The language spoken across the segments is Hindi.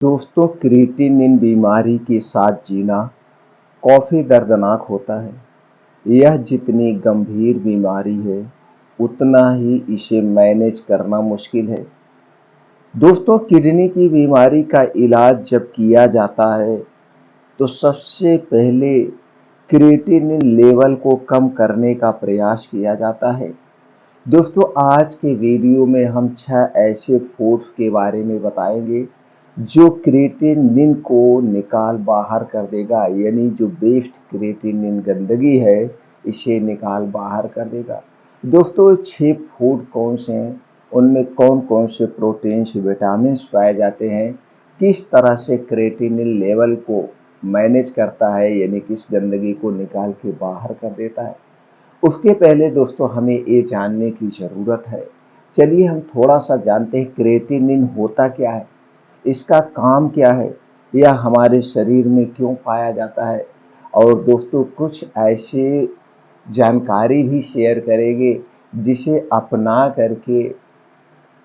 दोस्तों, क्रिएटिनिन बीमारी के साथ जीना काफ़ी दर्दनाक होता है। यह जितनी गंभीर बीमारी है, उतना ही इसे मैनेज करना मुश्किल है। दोस्तों, किडनी की बीमारी का इलाज जब किया जाता है, तो सबसे पहले क्रिएटिनिन लेवल को कम करने का प्रयास किया जाता है। दोस्तों, आज के वीडियो में हम 6 ऐसे फूड्स के बारे में बताएंगे जो क्रिएटिनिन को निकाल बाहर कर देगा, यानी जो बेस्ट क्रिएटिनिन गंदगी है इसे निकाल बाहर कर देगा। दोस्तों, 6 फूड कौन से हैं, उनमें कौन कौन से प्रोटीन्स विटामिन्स पाए जाते हैं, किस तरह से क्रिएटिनिन लेवल को मैनेज करता है, यानी किस गंदगी को निकाल के बाहर कर देता है। उसके पहले दोस्तों हमें ये जानने की ज़रूरत है। चलिए हम थोड़ा-सा जानते हैं क्रिएटिनिन होता क्या है? इसका काम क्या है? यह हमारे शरीर में क्यों पाया जाता है? और दोस्तों कुछ ऐसे जानकारी भी शेयर करेंगे जिसे अपना करके,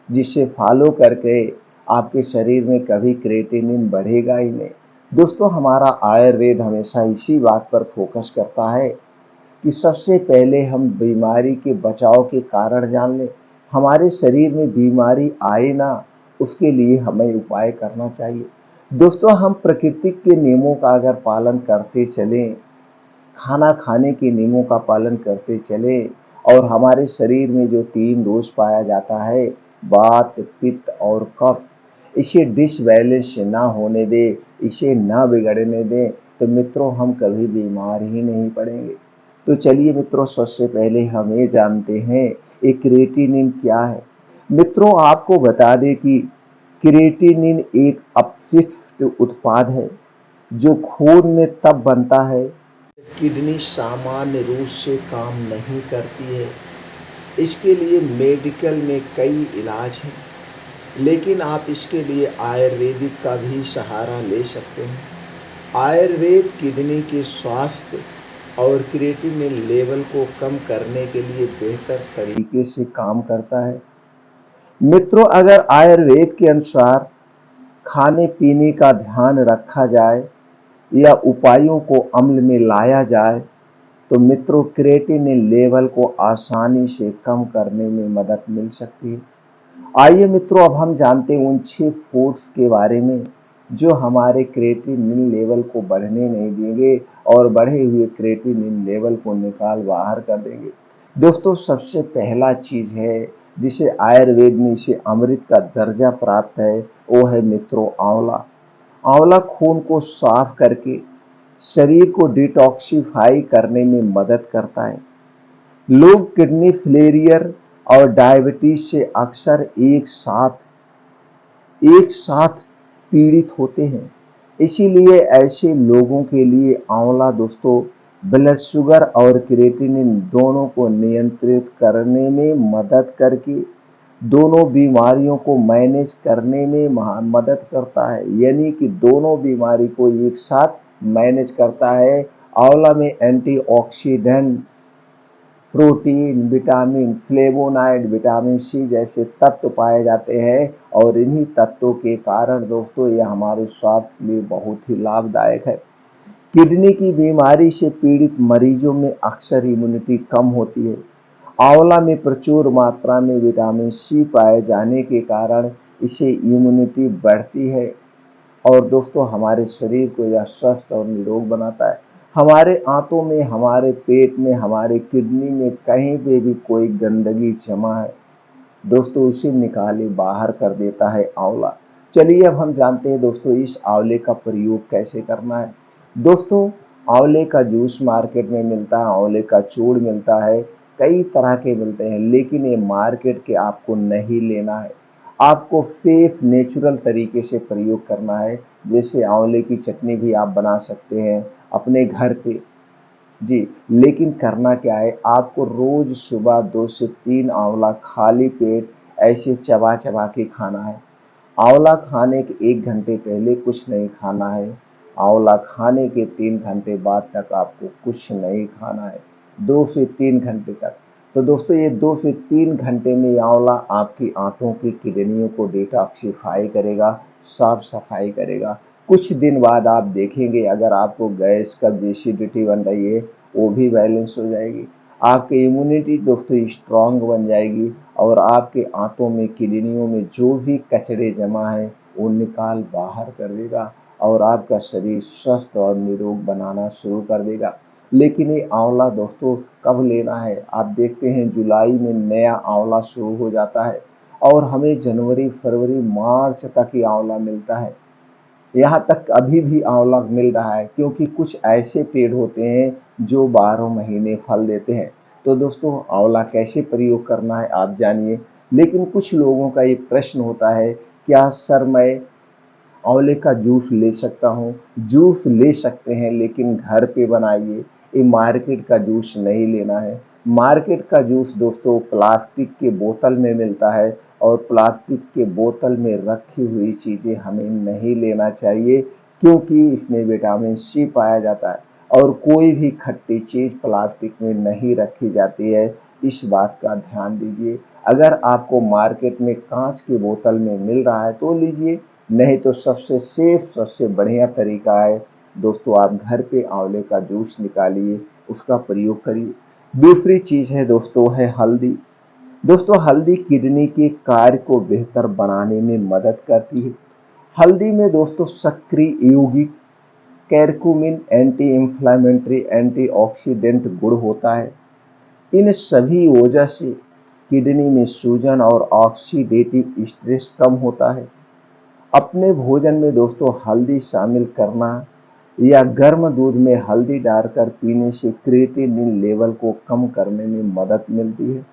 जिसे फॉलो करके आपके शरीर में कभी क्रिएटिनिन बढ़ेगा ही नहीं। दोस्तों, हमारा आयुर्वेद हमेशा इसी बात पर फोकस करता है कि सबसे पहले हम बीमारी के बचाव के कारण जान लें। हमारे शरीर में बीमारी आए ना, उसके लिए हमें उपाय करना चाहिए। दोस्तों, हम प्रकृति के नियमों का अगर पालन करते चलें, खाना खाने के नियमों का पालन करते चलें और हमारे शरीर में जो 3 दोष पाया जाता है, वात, पित्त और कफ, इसे डिसबैलेंस ना होने दें, इसे ना बिगड़ने दें, तो मित्रों हम कभी बीमार ही नहीं पड़ेंगे। तो चलिए मित्रों, सबसे पहले हम ये जानते हैं ये क्रिएटिनिन क्या है। मित्रों, आपको बता दें कि क्रिएटिनिन एक अपशिष्ट उत्पाद है जो खून में तब बनता है किडनी सामान्य रूप से काम नहीं करती है। इसके लिए मेडिकल में कई इलाज हैं, लेकिन आप इसके लिए आयुर्वेदिक का भी सहारा ले सकते हैं। आयुर्वेद किडनी के स्वास्थ्य और क्रिएटिनिन लेवल को कम करने के लिए बेहतर तरीके से काम करता है। मित्रों, अगर आयुर्वेद के अनुसार खाने पीने का ध्यान रखा जाए या उपायों को अमल में लाया जाए, तो मित्रों क्रिएटिनिन लेवल को आसानी से कम करने में मदद मिल सकती है। आइए मित्रों, अब हम जानते हैं उन 6 फूड्स के बारे में जो हमारे क्रिएटिनिन लेवल को बढ़ने नहीं देंगे और बढ़े हुए क्रिएटिनिन लेवल को निकाल बाहर कर देंगे। दोस्तों, सबसे पहला चीज़ है जिसे आयुर्वेद में इसे अमृत का दर्जा प्राप्त है, वो है मित्रों आंवला। आंवला खून को साफ करके शरीर को डिटॉक्सिफाई करने में मदद करता है। लोग किडनी फेलियर और डायबिटीज से अक्सर एक साथ पीड़ित होते हैं। इसीलिए ऐसे लोगों के लिए आंवला दोस्तों ब्लड शुगर और क्रिएटिनिन दोनों को नियंत्रित करने में मदद करके दोनों बीमारियों को मैनेज करने में मदद करता है, यानी कि दोनों बीमारी को एक साथ मैनेज करता है। आंवला में antioxidant, protein, vitamin, flavonoid, vitamin C जैसे तत्व पाए जाते हैं और इन्हीं तत्वों के कारण दोस्तों यह हमारे स्वास्थ्य के लिए बहुत ही लाभदायक है। किडनी की बीमारी से पीड़ित मरीजों में अक्सर इम्यूनिटी कम होती है। आंवला में प्रचुर मात्रा में विटामिन सी पाए जाने के कारण इससे इम्यूनिटी बढ़ती है और दोस्तों हमारे शरीर को यह स्वस्थ और निरोग बनाता है। हमारे आंतों में, हमारे पेट में, हमारे किडनी में कहीं पे भी कोई गंदगी जमा है, दोस्तों उसे निकाले बाहर कर देता है आंवला। चलिए अब हम जानते हैं दोस्तों इस आंवले का प्रयोग कैसे करना है। दोस्तों, आंवले का जूस मार्केट में मिलता है, आंवले का चूर्ण मिलता है, कई तरह के मिलते हैं, लेकिन ये मार्केट के आपको नहीं लेना है। आपको सेफ नेचुरल तरीके से प्रयोग करना है। जैसे आंवले की चटनी भी आप बना सकते हैं अपने घर पे। जी, लेकिन करना क्या है, आपको रोज सुबह 2 से 3 आंवला खाली पेट ऐसे चबा चबा के खाना है। आंवला खाने के 1 घंटे पहले कुछ नहीं खाना है। आंवला खाने के 3 घंटे बाद तक आपको कुछ नहीं खाना है, 2 से 3 घंटे तक। तो दोस्तों ये 2 से 3 घंटे में आंवला आपकी आंतों की किडनियों को डिटॉक्सिफाई करेगा, साफ सफाई करेगा। कुछ दिन बाद आप देखेंगे अगर आपको गैस कब्ज एसिडिटी बन रही है वो भी बैलेंस हो जाएगी। आपकी इम्यूनिटी दोस्तों स्ट्रांग बन जाएगी और आपके आंतों में किडनियों में जो भी कचरे जमा है वो निकाल बाहर कर देगा और आपका शरीर स्वस्थ और निरोग बनाना शुरू कर देगा। लेकिन ये आंवला दोस्तों कब लेना है? आप देखते हैं जुलाई में नया आंवला शुरू हो जाता है और हमें जनवरी फरवरी मार्च तक ही आंवला मिलता है। यहाँ तक अभी भी आंवला मिल रहा है क्योंकि कुछ ऐसे पेड़ होते हैं जो 12 महीने फल देते हैं। तो दोस्तों आंवला कैसे प्रयोग करना है आप जानिए। लेकिन कुछ लोगों का ये प्रश्न होता है, क्या सर मैं आंवले का जूस ले सकता हूँ? जूस ले सकते हैं लेकिन घर पे बनाइए। ये मार्केट का जूस नहीं लेना है। मार्केट का जूस दोस्तों प्लास्टिक के बोतल में मिलता है और प्लास्टिक के बोतल में रखी हुई चीज़ें हमें नहीं लेना चाहिए क्योंकि इसमें विटामिन सी पाया जाता है और कोई भी खट्टी चीज़ प्लास्टिक में नहीं रखी जाती है। इस बात का ध्यान दीजिए। अगर आपको मार्केट में कांच की बोतल में मिल रहा है तो लीजिए, नहीं तो सबसे सेफ सबसे बढ़िया तरीका है दोस्तों आप घर पे आंवले का जूस निकालिए, उसका प्रयोग करिए। दूसरी चीज है दोस्तों है हल्दी। दोस्तों हल्दी किडनी के कार्य को बेहतर बनाने में मदद करती है। हल्दी में दोस्तों सक्रिय यौगिक कैरकुमिन एंटी इंफ्लेमेटरी एंटीऑक्सीडेंट गुण होता है। इन सभी वजह से किडनी में सूजन और ऑक्सीडेटिव स्ट्रेस कम होता है। अपने भोजन में दोस्तों हल्दी शामिल करना या गर्म दूध में हल्दी डालकर पीने से क्रिएटिनिन लेवल को कम करने में मदद मिलती है।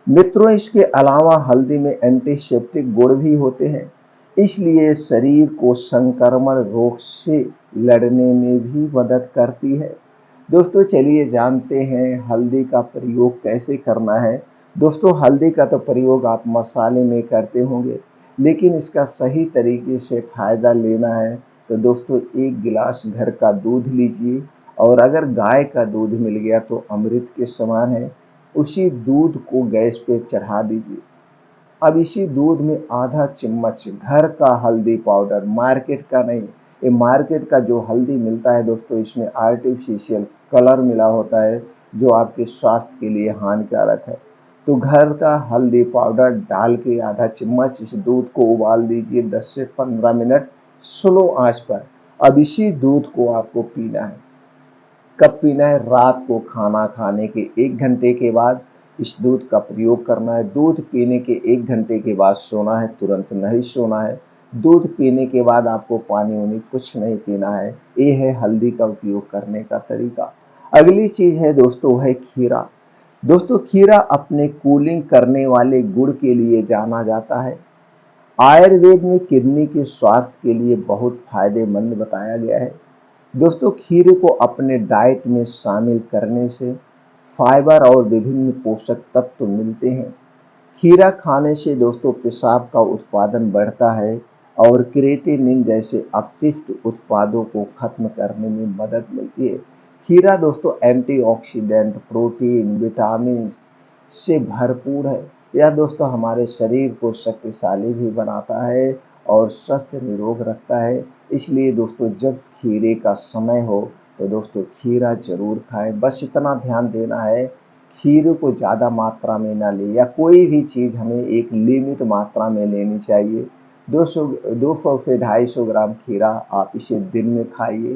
मित्रों इसके अलावा हल्दी में एंटीसेप्टिक गुण भी होते हैं, इसलिए शरीर को संक्रमण रोग से लड़ने में भी मदद करती है। दोस्तों चलिए जानते हैं हल्दी का प्रयोग कैसे करना है। दोस्तों हल्दी का तो प्रयोग आप मसाले में करते होंगे, लेकिन इसका सही तरीके से फायदा लेना है तो दोस्तों 1 गिलास घर का दूध लीजिए और अगर गाय का दूध मिल गया तो अमृत के समान है। उसी दूध को गैस पे चढ़ा दीजिए। अब इसी दूध में आधा चम्मच घर का हल्दी पाउडर, मार्केट का नहीं। ये मार्केट का जो हल्दी मिलता है दोस्तों इसमें आर्टिफिशियल कलर मिला होता है जो आपके स्वास्थ्य के लिए हानिकारक है। तो घर का हल्दी पाउडर डाल के आधा चम्मच इस दूध को उबाल दीजिए 10 से 15 मिनट स्लो आंच पर। अब इसी दूध को आपको पीना है। कब पीना है? रात को खाना खाने के 1 घंटे के बाद इस दूध का प्रयोग करना है। दूध पीने के 1 घंटे के बाद सोना है, तुरंत नहीं सोना है। दूध पीने के बाद आपको पानी वानी कुछ नहीं पीना है। ये है हल्दी का उपयोग करने का तरीका। अगली चीज है दोस्तों है खीरा। दोस्तों खीरा अपने कूलिंग करने वाले गुण के लिए जाना जाता है। आयुर्वेद में किडनी के स्वास्थ्य के लिए बहुत फायदेमंद बताया गया है। दोस्तों खीरे को अपने डाइट में शामिल करने से फाइबर और विभिन्न पोषक तत्व मिलते हैं। खीरा खाने से दोस्तों पेशाब का उत्पादन बढ़ता है और क्रिएटिनिन जैसे अपशिष्ट उत्पादों को खत्म करने में मदद मिलती है। खीरा दोस्तों एंटीऑक्सीडेंट, प्रोटीन, विटामिन से भरपूर है। यह दोस्तों हमारे शरीर को शक्तिशाली भी बनाता है और स्वस्थ निरोग रखता है। इसलिए दोस्तों जब खीरे का समय हो तो दोस्तों खीरा जरूर खाएं। बस इतना ध्यान देना है खीरे को ज़्यादा मात्रा में ना ले, या कोई भी चीज़ हमें एक लिमिट मात्रा में लेनी चाहिए। 200 से 250 ग्राम खीरा आप इसे दिन में खाइए।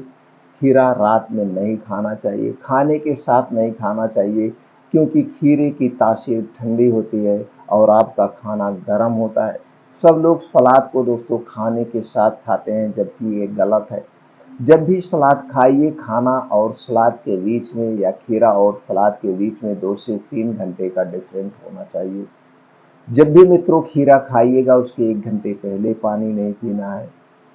खीरा रात में नहीं खाना चाहिए, खाने के साथ नहीं खाना चाहिए क्योंकि खीरे की तासीर ठंडी होती है और आपका खाना गर्म होता है। सब लोग सलाद को दोस्तों खाने के साथ खाते हैं जबकि ये गलत है। जब भी सलाद खाइए खाना और सलाद के बीच में या खीरा और सलाद के बीच में 2 से 3 घंटे का डिफरेंट होना चाहिए। जब भी मित्रों खीरा खाइएगा उसके 1 घंटे पहले पानी नहीं पीना है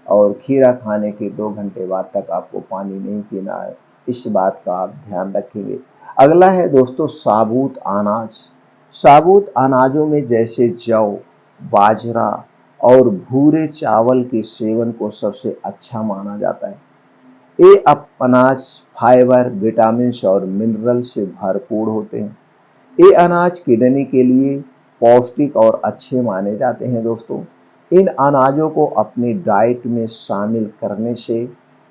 और खीरा खाने के 2 घंटे बाद तक आपको पानी नहीं पीना है। इस बात का आप ध्यान रखेंगे। अगला है दोस्तों साबुत अनाज। साबुत अनाजों में जैसे जौ, बाजरा और भूरे चावल के सेवन को सबसे अच्छा माना जाता है। ये अनाज फाइबर, विटामिन और मिनरल से भरपूर होते हैं। ये अनाज किडनी के लिए पौष्टिक और अच्छे माने जाते हैं दोस्तों। इन अनाजों को अपनी डाइट में शामिल करने से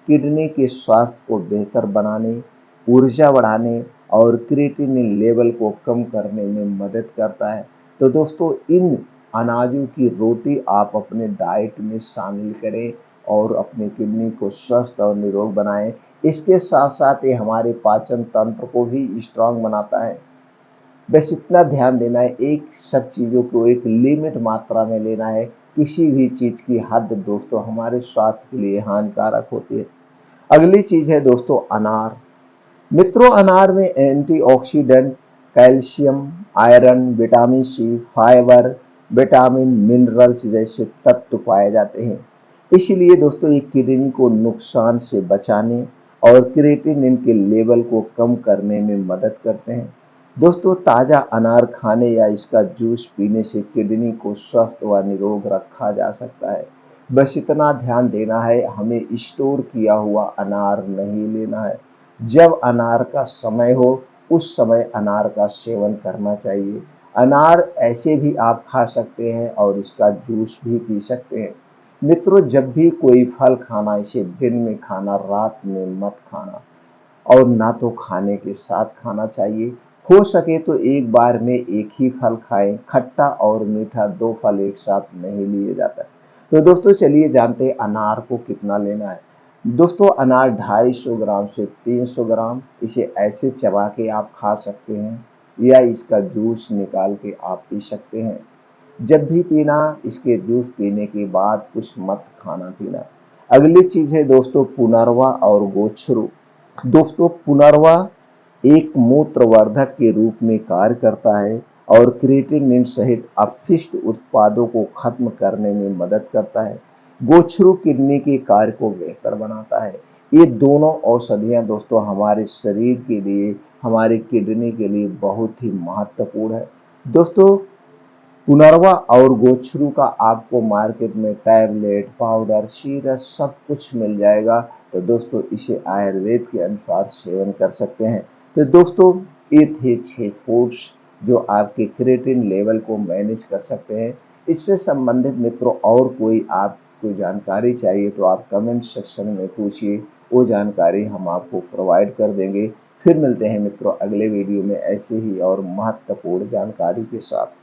किडनी के स्वास्थ्य को बेहतर बनाने, ऊर्जा बढ़ाने और क्रिएटिनिन लेवल को कम करने में मदद करता है। तो दोस्तों, इन अनाजों की रोटी आप अपने डाइट में शामिल करें और अपनी किडनी को स्वस्थ और निरोग बनाएं। इसके साथ साथ ये हमारे पाचन तंत्र को भी स्ट्रांग बनाता है। बस इतना ध्यान देना है, एक सब चीज़ों को एक लिमिट मात्रा में लेना है। किसी भी चीज़ की हद दोस्तों हमारे स्वास्थ्य के लिए हानिकारक होती है। अगली चीज़ है दोस्तों अनार। मित्रों, अनार में antioxidant, calcium, iron, vitamin C, fibre, vitamin, minerals जैसे तत्व पाए जाते हैं। इसलिए दोस्तों ये किडनी को नुकसान से बचाने और क्रिएटिनिन के लेवल को कम करने में मदद करते हैं। दोस्तों, ताज़ा अनार खाने या इसका जूस पीने से किडनी को स्वस्थ व निरोग रखा जा सकता है। बस इतना ध्यान देना है, हमें स्टोर किया हुआ अनार नहीं लेना है। जब अनार का समय हो उस समय अनार का सेवन करना चाहिए। अनार ऐसे भी आप खा सकते हैं और इसका जूस भी पी सकते हैं। मित्रों, जब भी कोई फल खाना, इसे दिन में खाना, रात में मत खाना और ना तो खाने के साथ खाना चाहिए। हो सके तो एक बार में एक ही फल खाएं। खट्टा और मीठा दो फल एक साथ नहीं लिए जाता। तो दोस्तों चलिए जानते हैं अनार को कितना लेना है। दोस्तों, अनार 250 ग्राम से 300 ग्राम, इसे ऐसे चबा के आप खा सकते हैं या इसका जूस निकाल के आप पी सकते हैं। जब भी पीना, इसके जूस पीने के बाद कुछ मत खाना पीना। अगली चीज है दोस्तों पुनर्वा और गोचरू। दोस्तों, पुनर्वा एक मूत्रवर्धक के रूप में कार्य करता है और क्रिएटिनिन सहित अपशिष्ट उत्पादों को खत्म करने में मदद करता है। गोचरू किडनी के कार्य को बेहतर बनाता है। ये दोनों औषधियां दोस्तों हमारे शरीर के लिए, हमारे किडनी के लिए बहुत ही महत्वपूर्ण है। दोस्तों, पुनर्वा और गोचरू का आपको मार्केट में टैबलेट, पाउडर, सीरप सब कुछ मिल जाएगा। तो दोस्तों इसे आयुर्वेद के अनुसार सेवन कर सकते हैं। तो दोस्तों, ये थे 6 फूड्स जो आपके क्रिएटिन लेवल को मैनेज कर सकते हैं। इससे संबंधित मित्रों और कोई आपको जानकारी चाहिए तो आप कमेंट सेक्शन में पूछिए, वो जानकारी हम आपको प्रोवाइड कर देंगे। फिर मिलते हैं मित्रों अगले वीडियो में ऐसे ही और महत्वपूर्ण जानकारी के साथ।